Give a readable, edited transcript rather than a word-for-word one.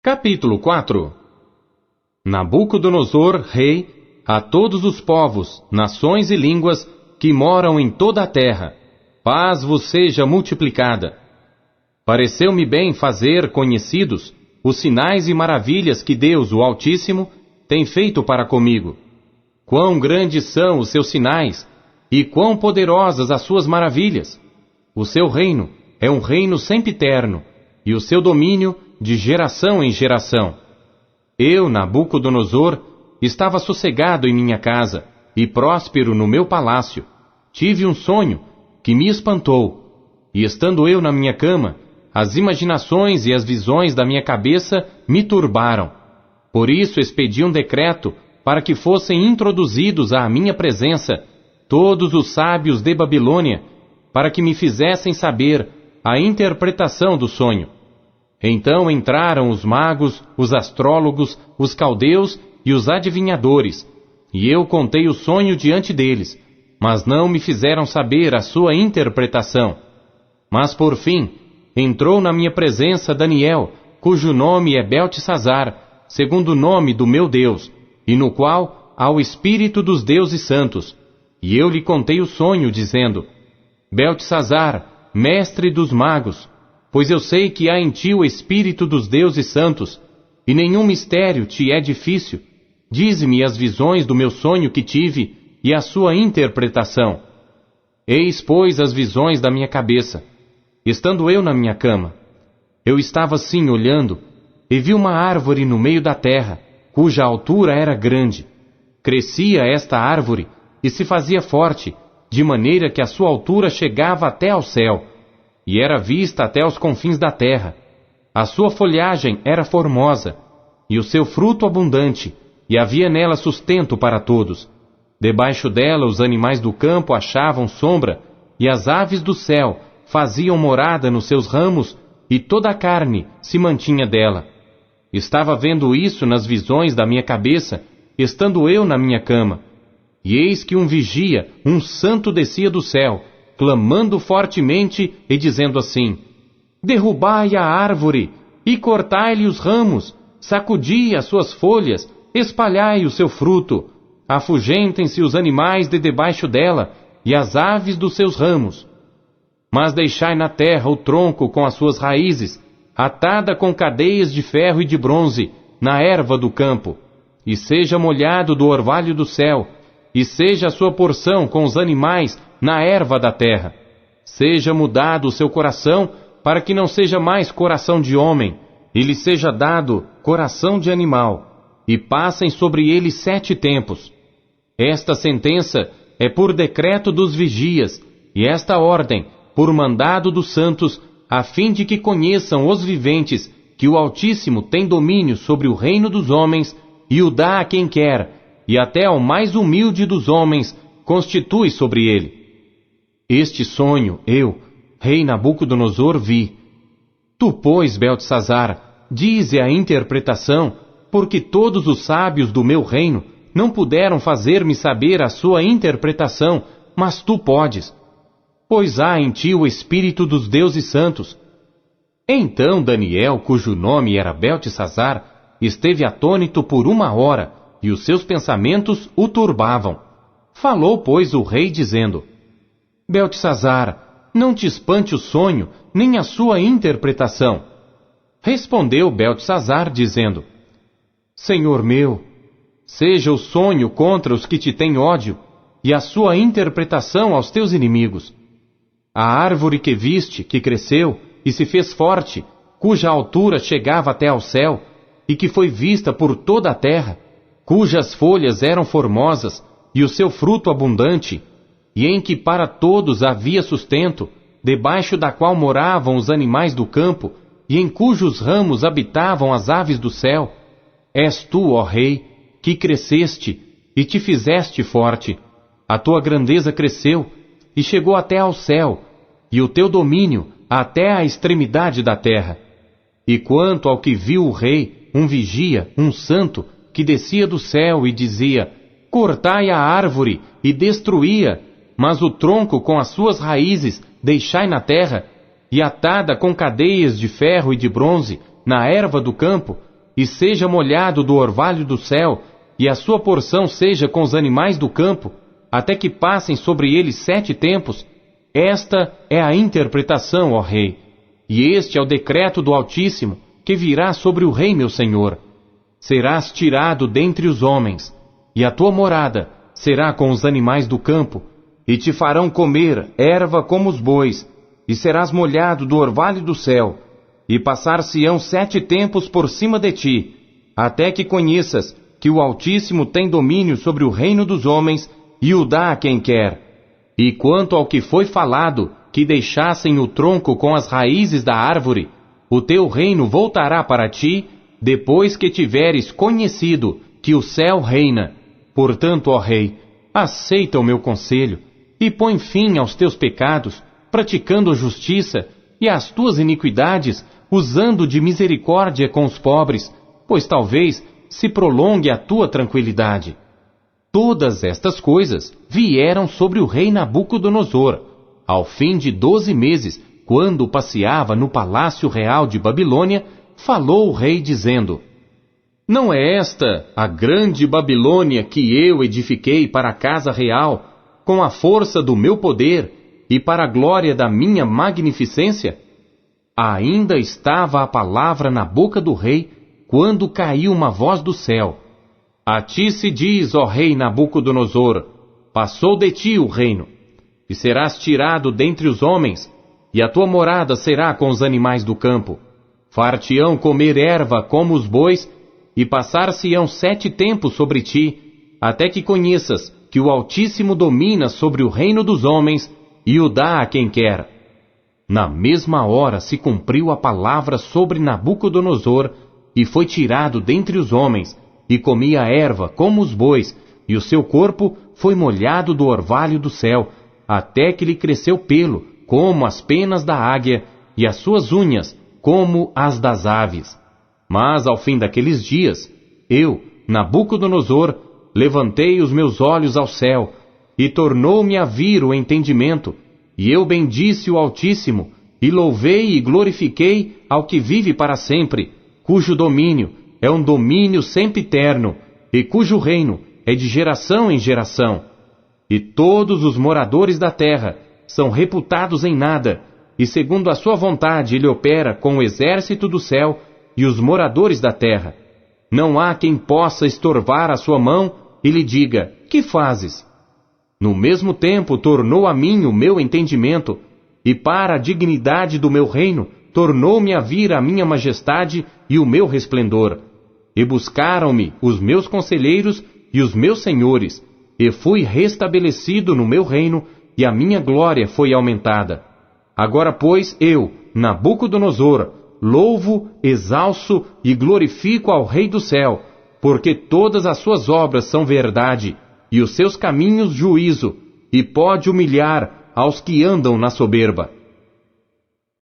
Capítulo 4. Nabucodonosor, rei, a todos os povos, nações e línguas que moram em toda a terra, paz vos seja multiplicada. Pareceu-me bem fazer conhecidos os sinais e maravilhas que Deus, o Altíssimo, tem feito para comigo. Quão grandes são os seus sinais, e quão poderosas as suas maravilhas! O seu reino é um reino sempiterno, e o seu domínio de geração em geração. Eu, Nabucodonosor, estava sossegado em minha casa, e próspero no meu palácio. Tive um sonho que me espantou, e estando eu na minha cama, as imaginações e as visões da minha cabeça me turbaram. Por isso expedi um decreto para que fossem introduzidos à minha presença todos os sábios de Babilônia, para que me fizessem saber a interpretação do sonho. Então entraram os magos, os astrólogos, os caldeus e os adivinhadores, e eu contei o sonho diante deles, mas não me fizeram saber a sua interpretação. Mas por fim, entrou na minha presença Daniel, cujo nome é Beltesazar, segundo o nome do meu Deus, e no qual há o Espírito dos deuses santos. E eu lhe contei o sonho, dizendo: Beltesazar, mestre dos magos, pois eu sei que há em ti o Espírito dos deuses santos, e nenhum mistério te é difícil. Dize-me as visões do meu sonho que tive e a sua interpretação. Eis, pois, as visões da minha cabeça. Estando eu na minha cama, eu estava assim olhando, e vi uma árvore no meio da terra, cuja altura era grande. Crescia esta árvore e se fazia forte, de maneira que a sua altura chegava até ao céu, e era vista até os confins da terra. A sua folhagem era formosa, e o seu fruto abundante, e havia nela sustento para todos. Debaixo dela os animais do campo achavam sombra, e as aves do céu faziam morada nos seus ramos, e toda a carne se mantinha dela. Estava vendo isso nas visões da minha cabeça, estando eu na minha cama. E eis que um vigia, um santo, descia do céu, clamando fortemente e dizendo assim: derrubai a árvore, e cortai-lhe os ramos, sacudi as suas folhas, espalhai o seu fruto, afugentem-se os animais de debaixo dela, e as aves dos seus ramos. Mas deixai na terra o tronco com as suas raízes, atada com cadeias de ferro e de bronze, na erva do campo, e seja molhado do orvalho do céu, e seja a sua porção com os animais na erva da terra. Seja mudado o seu coração, para que não seja mais coração de homem, e lhe seja dado coração de animal, e passem sobre ele 7 tempos. Esta sentença é por decreto dos vigias, e esta ordem por mandado dos santos, a fim de que conheçam os viventes que o Altíssimo tem domínio sobre o reino dos homens, e o dá a quem quer, e até ao mais humilde dos homens constitui sobre ele. Este sonho eu, rei Nabucodonosor, vi. Tu, pois, Beltesazar, dize a interpretação, porque todos os sábios do meu reino não puderam fazer-me saber a sua interpretação, mas tu podes, pois há em ti o Espírito dos deuses santos. Então Daniel, cujo nome era Beltesazar, esteve atônito por 1 hora, e os seus pensamentos o turbavam. Falou, pois, o rei, dizendo: Beltesazar, não te espante o sonho, nem a sua interpretação. Respondeu Beltesazar, dizendo: Senhor meu, seja o sonho contra os que te têm ódio, e a sua interpretação aos teus inimigos. A árvore que viste, que cresceu e se fez forte, cuja altura chegava até ao céu, e que foi vista por toda a terra, cujas folhas eram formosas, e o seu fruto abundante, e em que para todos havia sustento, debaixo da qual moravam os animais do campo, e em cujos ramos habitavam as aves do céu. És tu, ó Rei, que cresceste e te fizeste forte. A tua grandeza cresceu e chegou até ao céu, e o teu domínio até à extremidade da terra. E quanto ao que viu o rei, um vigia, um santo, que descia do céu e dizia: cortai a árvore e destruía, mas o tronco com as suas raízes deixai na terra, e atada com cadeias de ferro e de bronze, na erva do campo, e seja molhado do orvalho do céu, e a sua porção seja com os animais do campo, até que passem sobre ele 7 tempos, esta é a interpretação, ó rei, e este é o decreto do Altíssimo, que virá sobre o rei meu senhor. Serás tirado dentre os homens, e a tua morada será com os animais do campo, e te farão comer erva como os bois, e serás molhado do orvalho do céu, e passar-se-ão 7 tempos por cima de ti, até que conheças que o Altíssimo tem domínio sobre o reino dos homens, e o dá a quem quer. E quanto ao que foi falado, que deixassem o tronco com as raízes da árvore, o teu reino voltará para ti, depois que tiveres conhecido que o céu reina. Portanto, ó rei, aceita o meu conselho, e põe fim aos teus pecados, praticando a justiça, e às tuas iniquidades, usando de misericórdia com os pobres, pois talvez se prolongue a tua tranquilidade. Todas estas coisas vieram sobre o rei Nabucodonosor, ao fim de 12 meses, quando passeava no palácio real de Babilônia, falou o rei dizendo: Não é esta a grande Babilônia que eu edifiquei para a casa real, com a força do meu poder e para a glória da minha magnificência? Ainda estava a palavra na boca do rei, quando caiu uma voz do céu: A ti se diz, ó rei Nabucodonosor, passou de ti o reino, e serás tirado dentre os homens, e a tua morada será com os animais do campo. Far-te-ão comer erva como os bois, e passar-se-ão 7 tempos sobre ti, até que conheças que o Altíssimo domina sobre o reino dos homens, e o dá a quem quer. Na mesma hora se cumpriu a palavra sobre Nabucodonosor, e foi tirado dentre os homens, e comia erva como os bois, e o seu corpo foi molhado do orvalho do céu, até que lhe cresceu pelo, como as penas da águia, e as suas unhas, como as das aves. Mas ao fim daqueles dias, eu, Nabucodonosor, levantei os meus olhos ao céu, e tornou-me a vir o entendimento, e eu bendisse o Altíssimo, e louvei e glorifiquei ao que vive para sempre, cujo domínio é um domínio sempiterno, e cujo reino é de geração em geração. E todos os moradores da terra são reputados em nada, e segundo a sua vontade ele opera com o exército do céu e os moradores da terra. Não há quem possa estorvar a sua mão e lhe diga: que fazes? No mesmo tempo tornou a mim o meu entendimento, e para a dignidade do meu reino tornou-me a vir a minha majestade e o meu resplendor. E buscaram-me os meus conselheiros e os meus senhores, e fui restabelecido no meu reino, e a minha glória foi aumentada. Agora, pois, eu, Nabucodonosor, louvo, exalço e glorifico ao Rei do céu, porque todas as suas obras são verdade, e os seus caminhos juízo, e pode humilhar aos que andam na soberba.